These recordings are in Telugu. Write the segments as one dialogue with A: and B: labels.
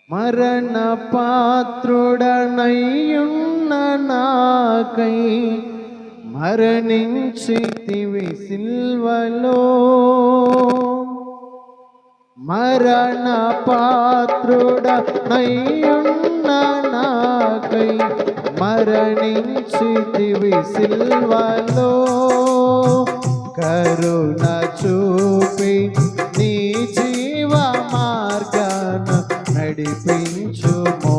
A: మరణ పాత్రుడనయ్యున్న నాకై మరణించితివి సిల్వలో. మరణ పాత్రుడనయ్యున్న నాకై మరణించితివి సిల్వలో. కరుణ చూపి నీ జీవ మార్గాన నడిపించుము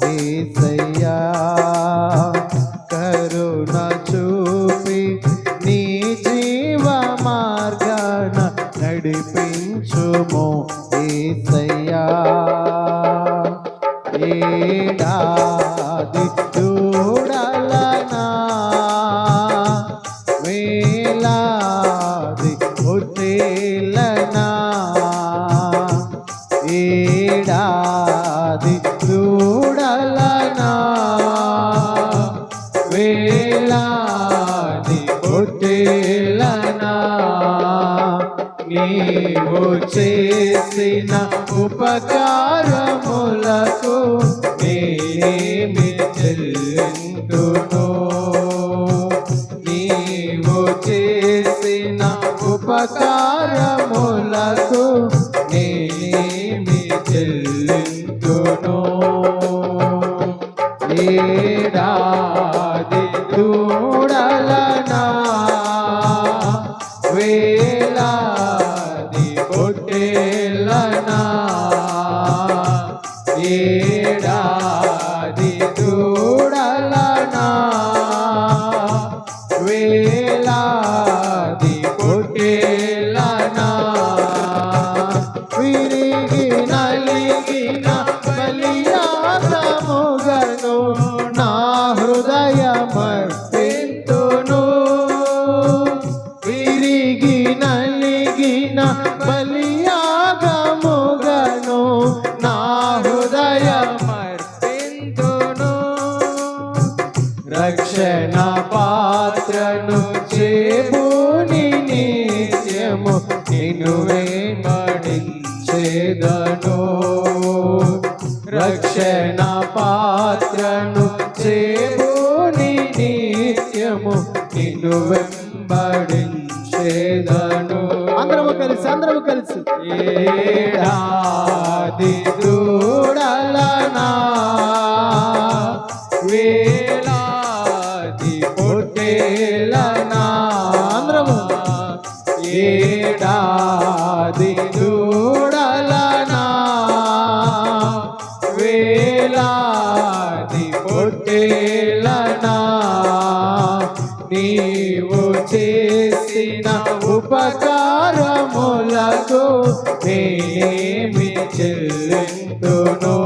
A: యేసయ్యా. కరుణ చూపి నీ జీవ మార్గాన నడిపించుము యేసయ్యా. ఏడాది చూడలనా వేలాది ఒట్టేలనా. ఏడాది చూడలనా వేలాది ఒట్టేలనా. నీవు చేసిన ఉపకారములకు నేనేమి చెల్లింతును. నీవు చేసిన ఉపకారములకు నేనేమి చెల్లింతును. ఏడాది చూడలనా వేలాది పొట్టేలనా. ఏడాది చూడలనా వేలాది పొట్టేలనా. విరిగి నలిగిన బలియాగముగను నా హృదయమర్పింతును. విరిగి నలిగిన బలియాగముగను నా హృదయమర్పింతును. రక్షణ పాత్రను చేబూని నిత్యము నిన్ను వెంబడించెదను. రక్షణ పాత్రను చేబూని నిత్యము నిన్ను వెంబడించెదను. అందరము కలిసి ఏడాది చూడలనా వేలాది పొట్టేలనా. అందరము ఏడాది చూడలనా వేలాది పొట్టేలనా. నీవు చేసిన ఉపకారములకు నేనేమి చెల్లింతును.